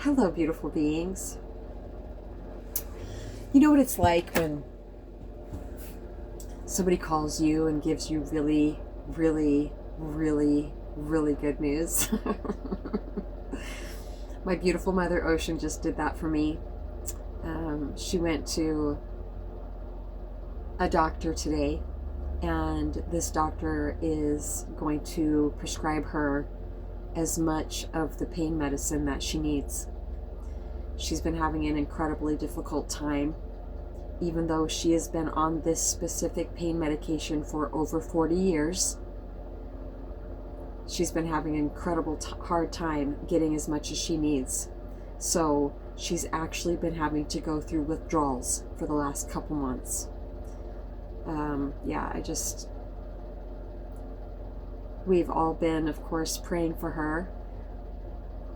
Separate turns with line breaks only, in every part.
Hello, beautiful beings. You know what it's like when somebody calls you and gives you really, really, really, really good news? My beautiful Mother Ocean just did that for me. She went to a doctor today, and this doctor is going to prescribe her as much of the pain medicine that she needs. She's been having an incredibly difficult time, even though she has been on this specific pain medication for over 40 years. She's been having an incredible hard time getting as much as she needs. So she's actually been having to go through withdrawals for the last couple months. We've all been, of course, praying for her.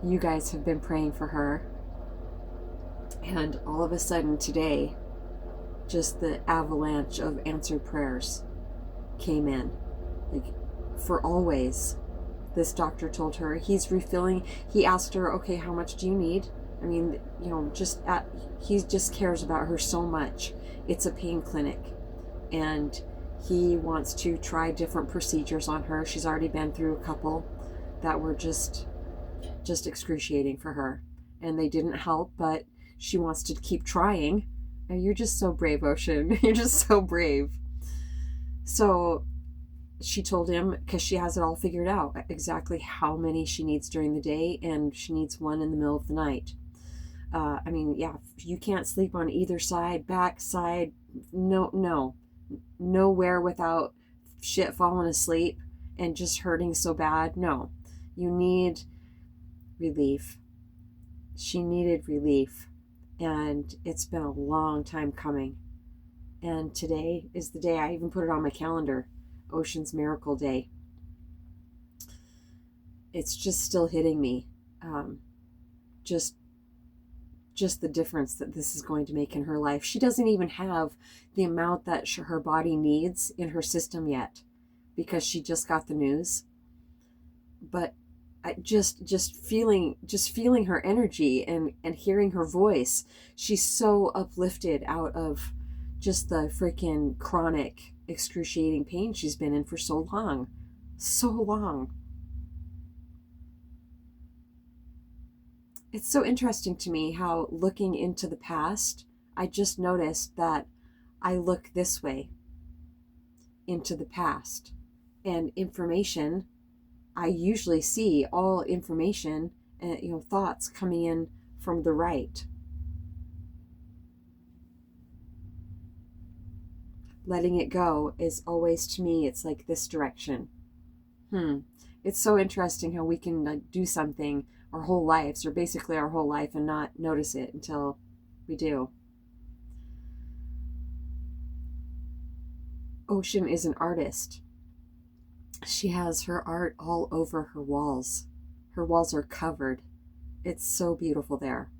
You guys have been praying for her. And all of a sudden today, just the avalanche of answered prayers came in. Like, for always. This doctor told her he's refilling. He asked her, okay, how much do you need? I mean, he just cares about her so much. It's a pain clinic. And he wants to try different procedures on her. She's already been through a couple that were just excruciating for her. And they didn't help, but she wants to keep trying. And you're just so brave, Ocean. You're just so brave. So she told him, because she has it all figured out, exactly how many she needs during the day, and she needs one in the middle of the night. You can't sleep on either side, back side, nowhere without shit falling asleep and just hurting so bad. No, you need relief. She needed relief, and it's been a long time coming. And today is the day. I even put it on my calendar, Ocean's Miracle Day. It's just still hitting me. Just the difference that this is going to make in her life. She doesn't even have the amount that her body needs in her system yet, because she just got the news. But just feeling her energy and hearing her voice, she's so uplifted out of just the freaking chronic excruciating pain she's been in for so long. It's so interesting to me how, looking into the past, I just noticed that I look this way into the past, and information, I usually see all information and thoughts coming in from the right. Letting it go is always, to me, it's like this direction. It's so interesting how we can do something our whole lives, or basically our whole life, and not notice it until we do. Ocean is an artist. She has her art all over her walls. Her walls are covered. It's so beautiful there.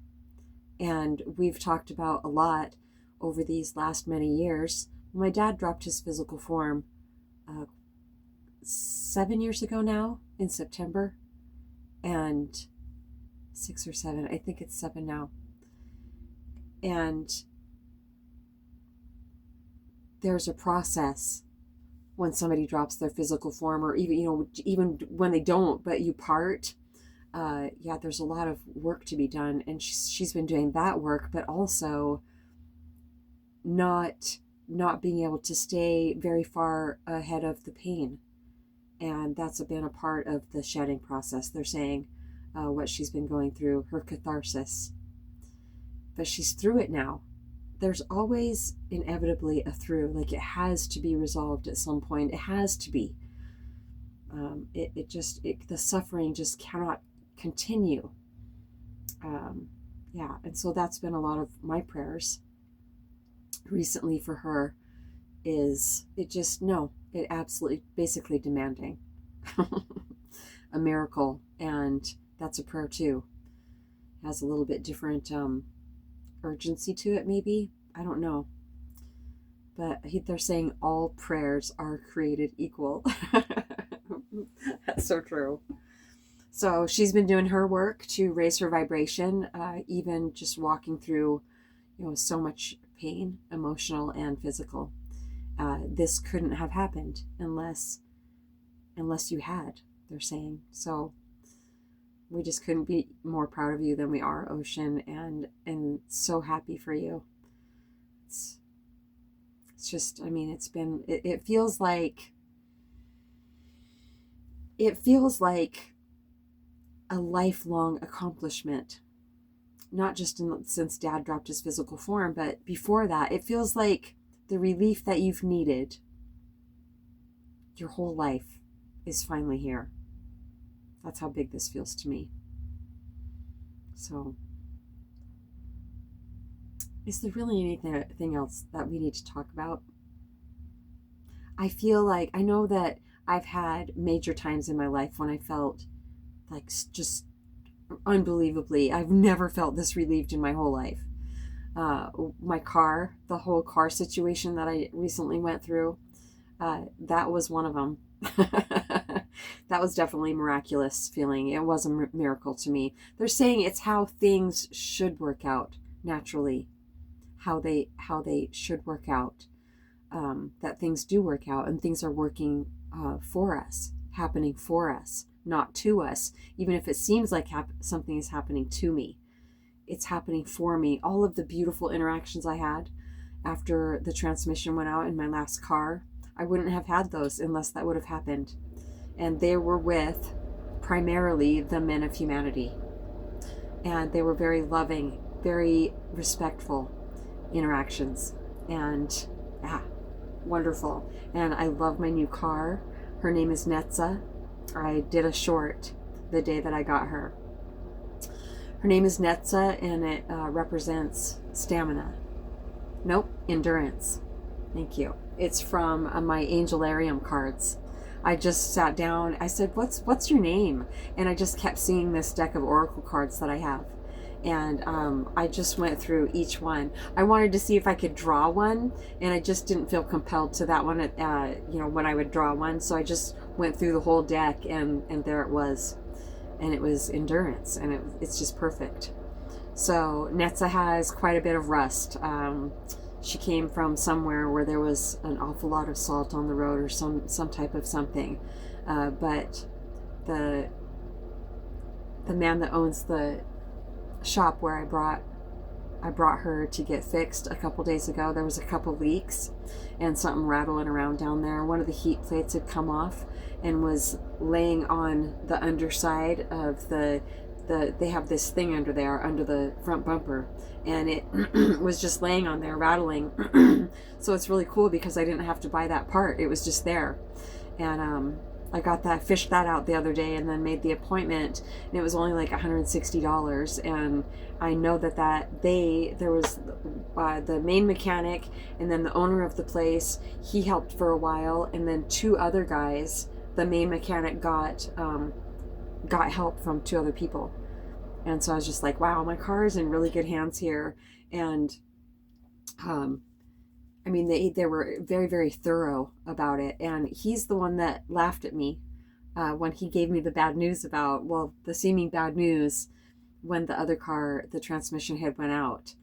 And we've talked about a lot over these last many years. My dad dropped his physical form 7 years ago now, in September, and 6 or 7, I think it's 7 now. And there's a process when somebody drops their physical form, or even when they don't, but you part. There's a lot of work to be done, and she's been doing that work, but also not being able to stay very far ahead of the pain. And that's been a part of the shedding process. They're saying what she's been going through, her catharsis. But she's through it now. There's always inevitably a through. Like, it has to be resolved at some point. It has to be. The suffering just cannot continue. And so that's been a lot of my prayers recently for her. It absolutely, basically demanding a miracle. And that's a prayer too. It has a little bit different urgency to it, maybe. I don't know. But they're saying all prayers are created equal. That's so true. So she's been doing her work to raise her vibration, even just walking through, so much pain, emotional and physical. This couldn't have happened unless you had, they're saying. So we just couldn't be more proud of you than we are, Ocean, and so happy for you. It's just, I mean, it feels like a lifelong accomplishment, not just since Dad dropped his physical form, but before that. It feels like the relief that you've needed your whole life is finally here. That's how big this feels to me. So, is there really anything else that we need to talk about? I feel like, I know that I've had major times in my life when I felt like just unbelievably, I've never felt this relieved in my whole life. The whole car situation that I recently went through, that was one of them. That was definitely a miraculous feeling. It was a miracle to me. They're saying it's how things should work out naturally, how they should work out, that things do work out, and things are working for us, happening for us, not to us. Even if it seems like something is happening to me, it's happening for me. All of the beautiful interactions I had after the transmission went out in my last car, I wouldn't have had those unless that would have happened. And they were with primarily the men of humanity. And they were very loving, very respectful interactions. And wonderful. And I love my new car. Her name is Netza. I did a short the day that I got her. Her name is Netza, and it represents stamina. Nope, endurance. Thank you. It's from my Angelarium cards. I just sat down. I said, "What's your name?" And I just kept seeing this deck of oracle cards that I have, and I just went through each one. I wanted to see if I could draw one, and I just didn't feel compelled to that one. When I would draw one, so I just went through the whole deck, and there it was, and it was endurance, and it's just perfect. So Netza has quite a bit of rust. She came from somewhere where there was an awful lot of salt on the road, or some type of something. But the man that owns the shop where I brought her to get fixed a couple days ago, there was a couple leaks and something rattling around down there. One of the heat plates had come off and was laying on the underside of they have this thing under there, under the front bumper, and it was just laying on there rattling. So it's really cool because I didn't have to buy that part. It was just there. And I fished that out the other day, and then made the appointment, and it was only like $160. And I know that there was the main mechanic, and then the owner of the place, he helped for a while, and then two other guys, the main mechanic got help from two other people. And so I was just like, wow, my car is in really good hands here. And they were very, very thorough about it. And he's the one that laughed at me when he gave me the bad news the seeming bad news when the other car, the transmission head went out.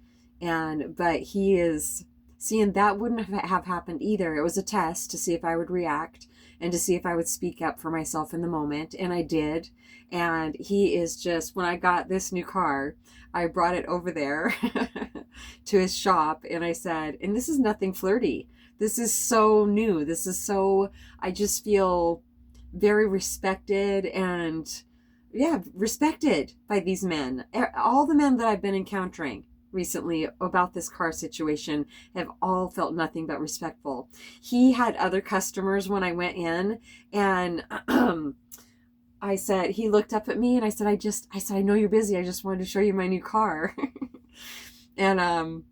But he is seeing that wouldn't have happened either. It was a test to see if I would react and to see if I would speak up for myself in the moment. And I did. And he is just, when I got this new car, I brought it over there to his shop, and I said, and this is nothing flirty. This is so new. I just feel very respected, and respected by these men. All the men that I've been encountering recently about this car situation have all felt nothing but respectful. He had other customers when I went in, and I said, he looked up at me, and I said, I know you're busy. I just wanted to show you my new car. And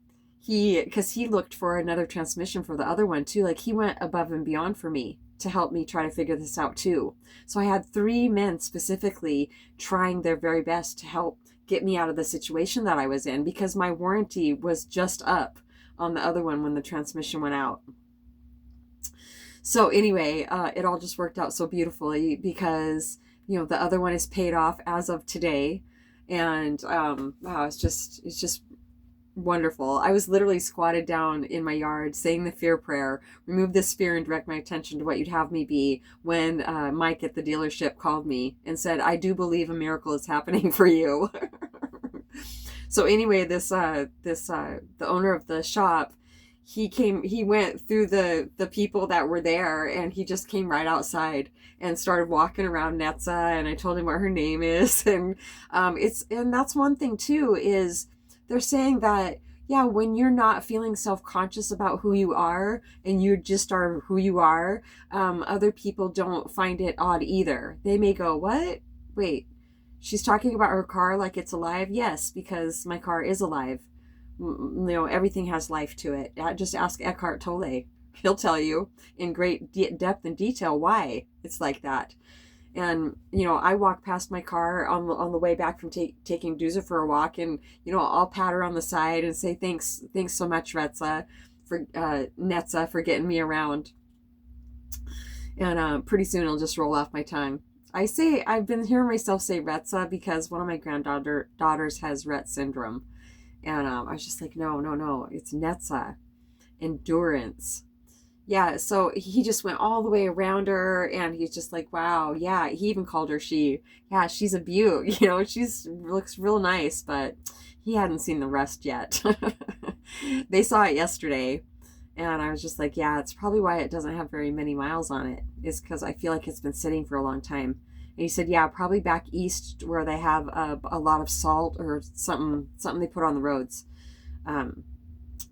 because he looked for another transmission for the other one too. Like, he went above and beyond for me to help me try to figure this out too. So I had 3 men specifically trying their very best to help get me out of the situation that I was in, because my warranty was just up on the other one when the transmission went out. So anyway, it all just worked out so beautifully because, the other one is paid off as of today. And wow, it's just wonderful. I was literally squatted down in my yard saying the fear prayer, remove this fear and direct my attention to what you'd have me be, when Mike at the dealership called me and said, I do believe a miracle is happening for you. So anyway, the owner of the shop, he went through the people that were there, and he just came right outside and started walking around Netza, and I told him what her name is. And and that's one thing too, is they're saying that, yeah, when you're not feeling self-conscious about who you are and you just are who you are, other people don't find it odd either. They may go, what? Wait, she's talking about her car like it's alive? Yes, because my car is alive. Everything has life to it. Just ask Eckhart Tolle. He'll tell you in great depth and detail why it's like that. And, I walk past my car on the way back from taking Duza for a walk, and, I'll pat her on the side and say, thanks so much, Netza, for getting me around. And pretty soon it'll just roll off my tongue. I've been hearing myself say Retza because one of my daughters has Rett syndrome. And I was just like, no, it's Netza. Endurance. Yeah, so he just went all the way around her, and he's just like, wow, yeah, he even called her she. Yeah, she's a beaut, she's looks real nice, but he hadn't seen the rest yet. They saw it yesterday, and I was just like, yeah, it's probably why it doesn't have very many miles on it, is because I feel like it's been sitting for a long time. And he said, yeah, probably back east where they have a lot of salt or something they put on the roads.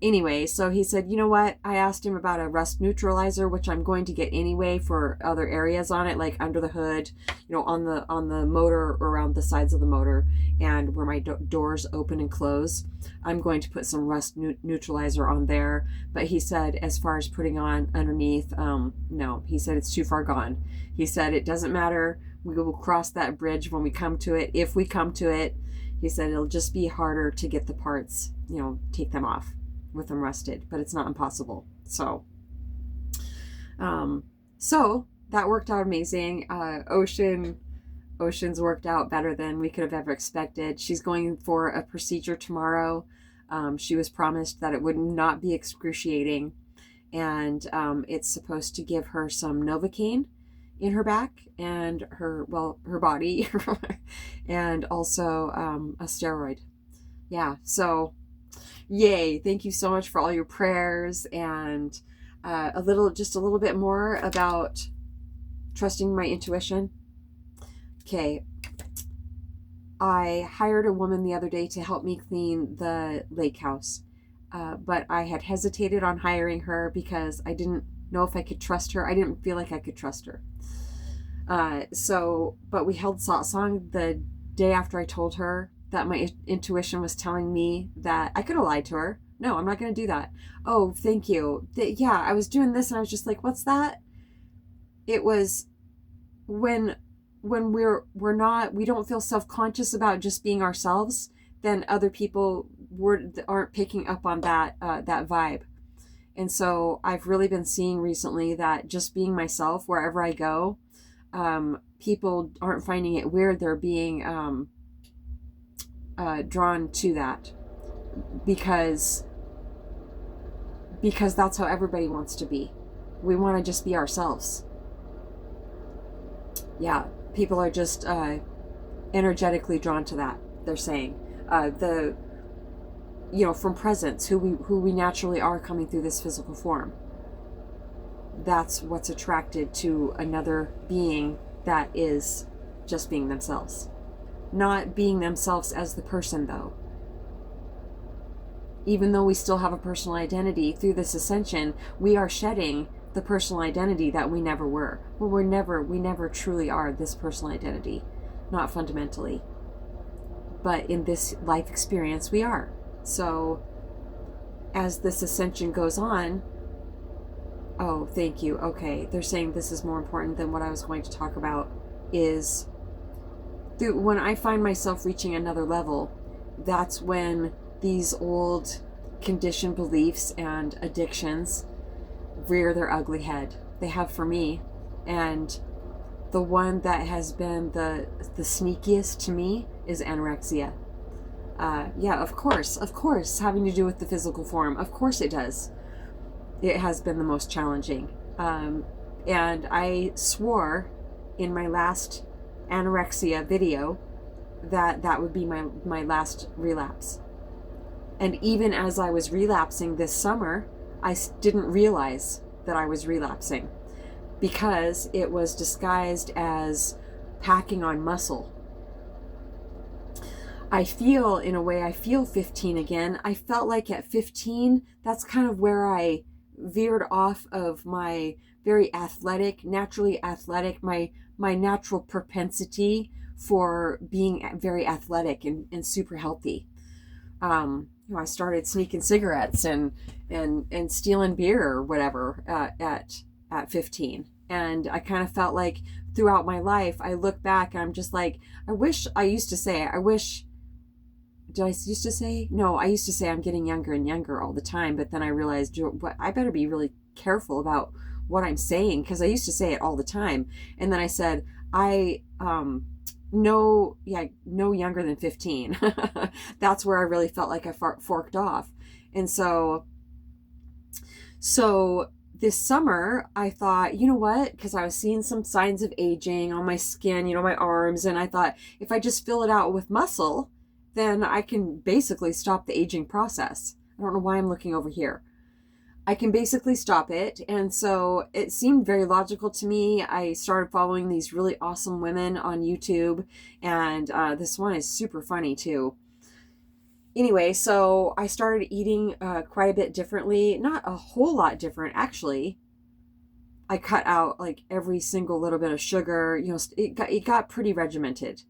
Anyway, so he said, you know what? I asked him about a rust neutralizer, which I'm going to get anyway for other areas on it, like under the hood, on the motor, around the sides of the motor, and where my doors open and close. I'm going to put some rust neutralizer on there. But he said, as far as putting on underneath, no. He said it's too far gone. He said it doesn't matter. We will cross that bridge when we come to it. If we come to it, he said it'll just be harder to get the parts, take them off with them rusted, but it's not impossible. So that worked out amazing. Ocean's worked out better than we could have ever expected. She's going for a procedure tomorrow. She was promised that it would not be excruciating, and it's supposed to give her some Novocaine in her back and her body, and also a steroid. Yeah, so yay, thank you so much for all your prayers, and a little bit more about trusting my intuition. Okay, I hired a woman the other day to help me clean the lake house, but I had hesitated on hiring her because I didn't know if I could trust her. I didn't feel like I could trust her. But we held satsang the day after I told her that my intuition was telling me that I could have lied to her. No, I'm not going to do that. Oh, thank you. Yeah, I was doing this, and I was just like, what's that? It was when we don't feel self-conscious about just being ourselves, then other people aren't picking up on that vibe. And so I've really been seeing recently that just being myself wherever I go, people aren't finding it weird. They're being drawn to that because that's how everybody wants to be. We want to just be ourselves. Yeah, people are just energetically drawn to that. They're saying from presence, who we naturally are coming through this physical form. That's what's attracted to another being that is just being themselves. Not being themselves as the person, though. Even though we still have a personal identity through this ascension, we are shedding the personal identity that we never were. Well, we never truly are this personal identity, not fundamentally. But in this life experience, we are. So, as this ascension goes on, oh, thank you. Okay, they're saying this is more important than what I was going to talk about, is when I find myself reaching another level, that's when these old conditioned beliefs and addictions rear their ugly head. They have for me. And The one that has been the sneakiest to me is anorexia. Yeah, of course, having to do with the physical form. Of course it does. It has been the most challenging. And I swore in my last anorexia video that that would be my last relapse. And even as I was relapsing this summer, I didn't realize that I was relapsing because it was disguised as packing on muscle. I feel 15 again. I felt like at 15, that's kind of where I veered off of my very athletic, naturally athletic, my natural propensity for being very athletic and super healthy. I started sneaking cigarettes and stealing beer or whatever at 15. And I kind of felt like throughout my life, I look back and I'm just like, I wish did I used to say? No, I used to say I'm getting younger and younger all the time, but then I realized I better be really careful about what I'm saying, because I used to say it all the time. And then I said, no younger than 15. That's where I really felt like I forked off. And so this summer I thought, you know what, because I was seeing some signs of aging on my skin, my arms, and I thought if I just fill it out with muscle, then I can basically stop the aging process. I don't know why I'm looking over here. I can basically stop it. And so it seemed very logical to me. I started following these really awesome women on YouTube, and this one is super funny too. Anyway, so I started eating quite a bit differently. Not a whole lot different, actually. I cut out like every single little bit of sugar. It got pretty regimented.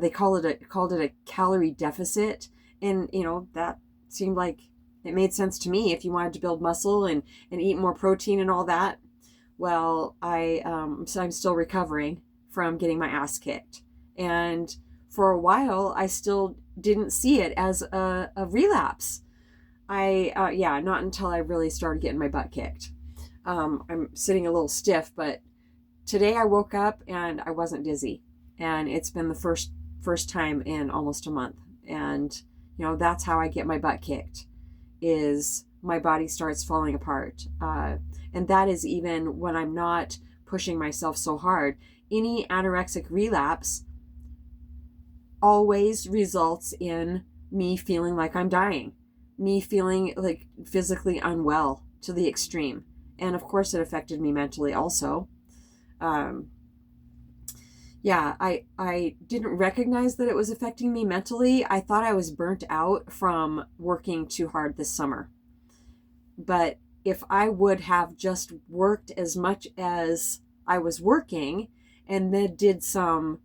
They called it a calorie deficit, and that seemed like it made sense to me if you wanted to build muscle and eat more protein and all that. Well, I'm still recovering from getting my ass kicked, and for a while I still didn't see it as a relapse. Not until I really started getting my butt kicked. I'm sitting a little stiff, but today I woke up and I wasn't dizzy. And it's been the first time in almost a month. And, that's how I get my butt kicked, is my body starts falling apart. And that is even when I'm not pushing myself so hard. Any anorexic relapse always results in me feeling like I'm dying, me feeling like physically unwell to the extreme. And of course it affected me mentally also. I didn't recognize that it was affecting me mentally. I thought I was burnt out from working too hard this summer. But if I would have just worked as much as I was working and then did some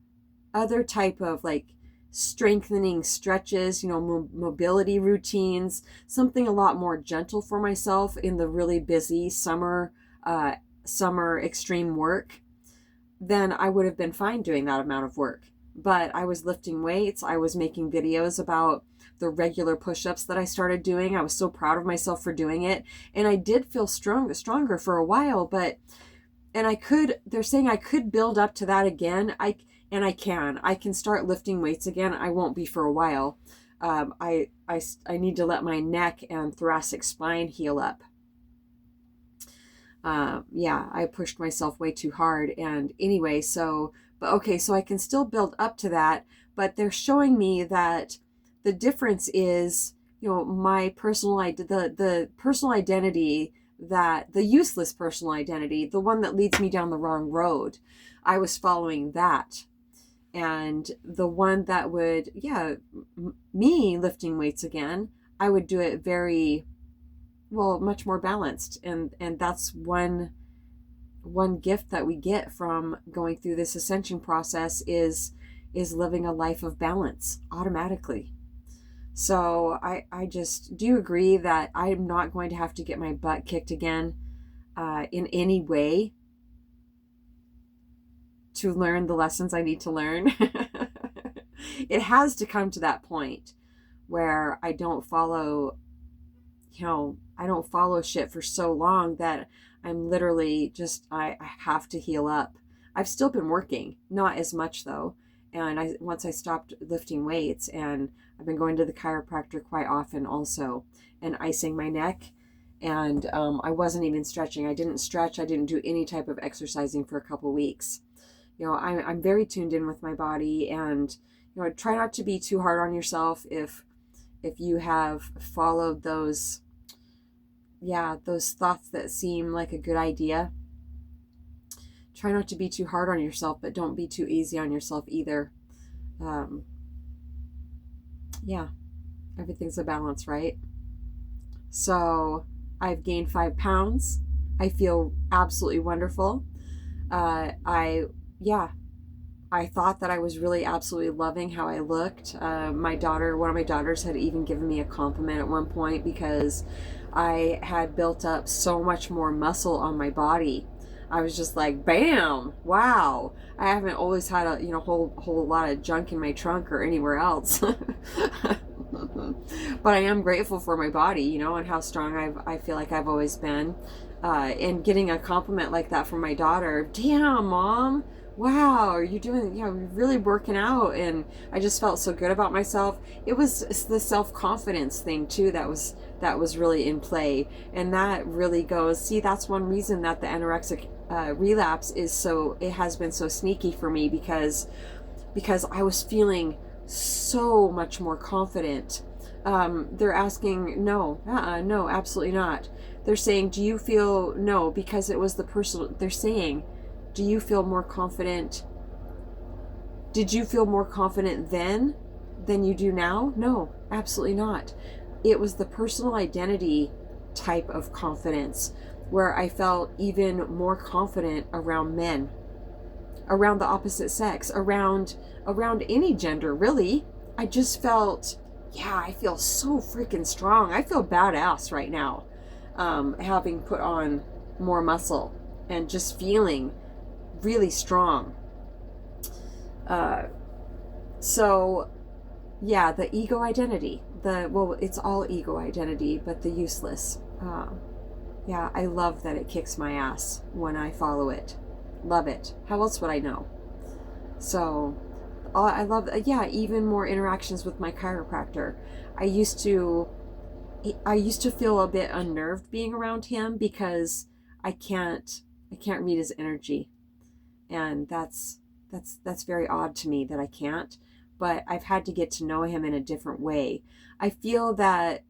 other type of like strengthening stretches, mobility routines, something a lot more gentle for myself in the really busy summer extreme work, then I would have been fine doing that amount of work. But I was lifting weights. I was making videos about the regular push-ups that I started doing. I was so proud of myself for doing it. And I did feel stronger for a while, they're saying I could build up to that again. I can start lifting weights again. I won't be for a while. I need to let my neck and thoracic spine heal up. I pushed myself way too hard. And anyway, so I can still build up to that, but they're showing me that the difference is, my the personal identity, that the useless personal identity, the one that leads me down the wrong road, I was following that. And the one that would, me lifting weights again, I would do it very, much more balanced. And that's one gift that we get from going through this ascension process is living a life of balance automatically. So I just do agree that I'm not going to have to get my butt kicked again in any way to learn the lessons I need to learn. It has to come to that point where I don't follow shit for so long that I'm literally just, I have to heal up. I've still been working, not as much though. And once I stopped lifting weights, and I've been going to the chiropractor quite often also, and icing my neck. And I wasn't even stretching. I didn't stretch. I didn't do any type of exercising for a couple weeks. I'm very tuned in with my body, and try not to be too hard on yourself if you have followed those thoughts that seem like a good idea. Try not to be too hard on yourself, but don't be too easy on yourself either. Everything's a balance, right? So I've gained 5 pounds. I feel absolutely wonderful. I thought that I was really absolutely loving how I looked. One of my daughters had even given me a compliment at one point because I had built up so much more muscle on my body. I was just like, bam, wow. I haven't always had a whole lot of junk in my trunk or anywhere else. But I am grateful for my body, and how strong I feel like I've always been. And getting a compliment like that from my daughter, damn, Mom, wow, you're doing, really working out. And I just felt so good about myself. It's the self-confidence thing too that was really in play. And that really goes, see, that's one reason that the anorexic relapse it has been so sneaky for me, because I was feeling so much more confident. They're asking, no, absolutely not. They're saying, do you feel, no, because it was the personal, they're saying, do you feel more confident? Did you feel more confident then than you do now? No, absolutely not. It was the personal identity type of confidence where I felt even more confident around men, around the opposite sex, around any gender, really. I just felt, I feel so freaking strong. I feel badass right now, having put on more muscle and just feeling really strong. The ego identity, it's all ego identity, but the useless. I love that it kicks my ass when I follow it. Love it. How else would I know? So I love, even more interactions with my chiropractor. I used to feel a bit unnerved being around him because I can't read his energy. And that's very odd to me that I can't, but I've had to get to know him in a different way. I feel that,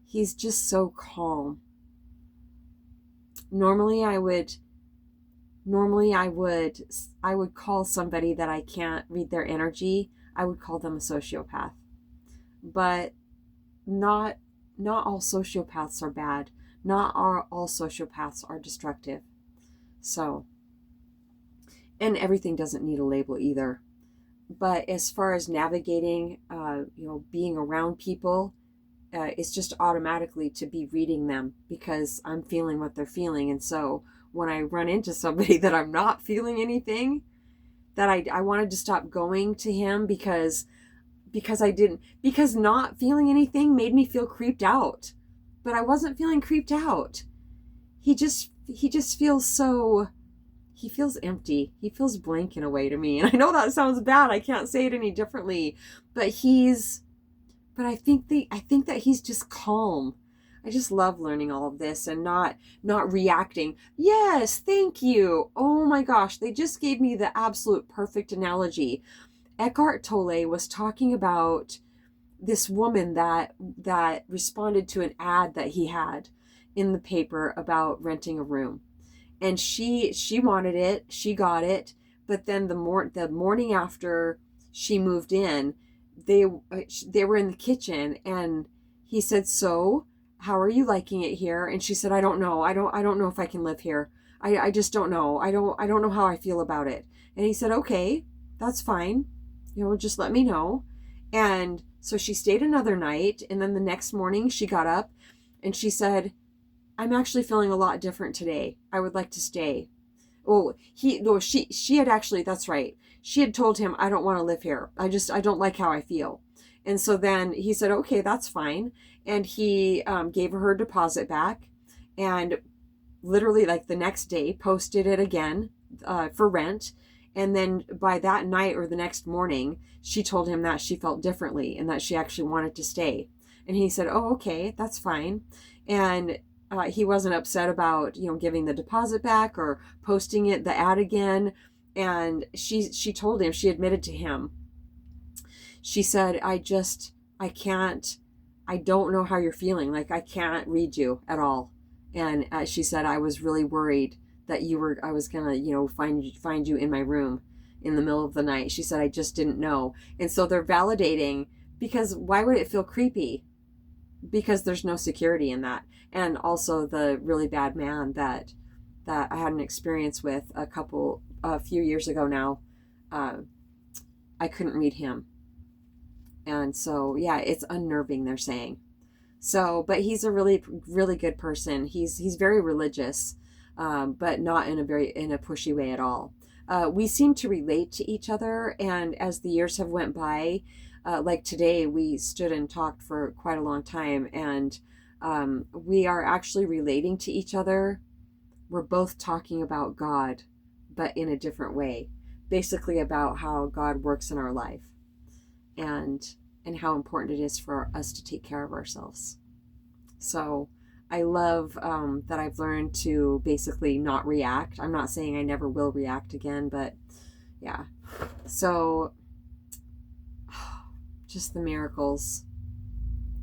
he's just so calm. Normally I would call somebody that I can't read their energy, I would call them a sociopath. But not all sociopaths are bad. Not all sociopaths are destructive. So, and everything doesn't need a label either. But as far as navigating, being around people, it's just automatically to be reading them because I'm feeling what they're feeling. And so when I run into somebody that I'm not feeling anything, that I wanted to stop going to him because not feeling anything made me feel creeped out. But I wasn't feeling creeped out. He just feels he feels empty. He feels blank in a way to me. And I know that sounds bad. I can't say it any differently, but I think that he's just calm. I just love learning all of this and not reacting. Yes, thank you. Oh my gosh, they just gave me the absolute perfect analogy. Eckhart Tolle was talking about this woman that responded to an ad that he had in the paper about renting a room. And she wanted it, she got it, but then the morning after she moved in, they were in the kitchen and he said, "So, how are you liking it here?" And she said, "I don't know. I don't know if I can live here. I just don't know. I don't know how I feel about it." And he said, "Okay, that's fine. Just let me know." And so she stayed another night, and then the next morning she got up and she said, "I'm actually feeling a lot different today. I would like to stay." Oh, she had actually, that's right. She had told him, "I don't want to live here. I don't like how I feel." And so then he said, "Okay, that's fine." And he gave her deposit back and literally like the next day posted it again for rent. And then by that night or the next morning, she told him that she felt differently and that she actually wanted to stay. And he said, oh, okay, that's fine. And he wasn't upset about, giving the deposit back or posting the ad again. And she told him, she admitted to him, she said, I don't know how you're feeling. Like, I can't read you at all. And she said, I was really worried that I was gonna, find you in my room in the middle of the night. She said, I just didn't know. And so they're validating, because why would it feel creepy? Because there's no security in that. And also the really bad man that I had an experience with a few years ago now, I couldn't read him. And so, yeah, it's unnerving, they're saying. So, but he's a really, really good person. He's very religious, but not in a pushy way at all. We seem to relate to each other, and as the years have went by, like today, we stood and talked for quite a long time, and we are actually relating to each other. We're both talking about God, but in a different way, basically about how God works in our life, and how important it is for us to take care of ourselves. So I love that I've learned to basically not react. I'm not saying I never will react again, but yeah. So just the miracles.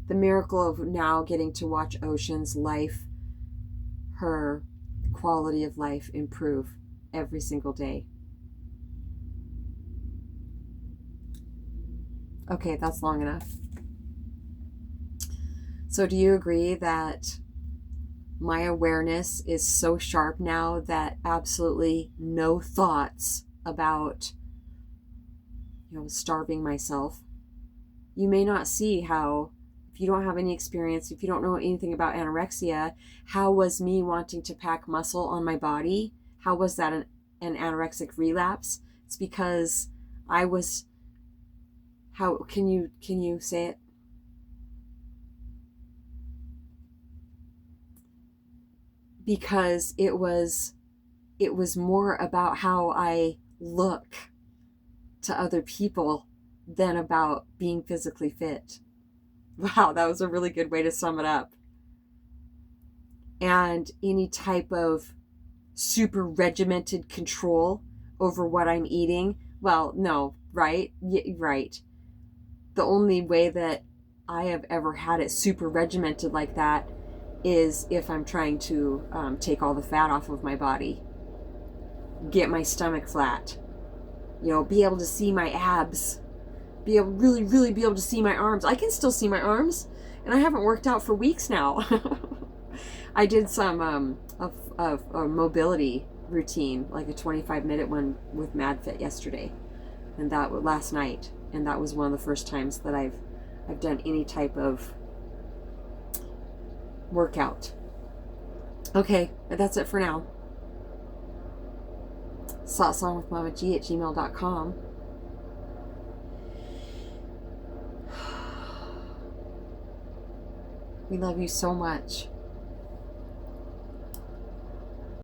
The miracle of now getting to watch Ocean's life, her quality of life improve every single day. Okay, that's long enough. So do you agree that my awareness is so sharp now that absolutely no thoughts about, starving myself? You may not see how, if you don't have any experience, if you don't know anything about anorexia, how was me wanting to pack muscle on my body? How was that an anorexic relapse? It's because I was, how can you say it? Because it was more about how I look to other people than about being physically fit. Wow, that was a really good way to sum it up. And any type of super regimented control over what I'm eating, well, no, right? Yeah, right. The only way that I have ever had it super regimented like that is if I'm trying to take all the fat off of my body, get my stomach flat, be able to see my abs, be able really, really be able to see my arms. I can still see my arms, and I haven't worked out for weeks now. I did some of a mobility routine, like a 25-minute one with MadFit yesterday, and that last night, and that was one of the first times that I've done any type of workout. Okay, that's it for now. satsangwithmamaji@gmail.com. We love you so much.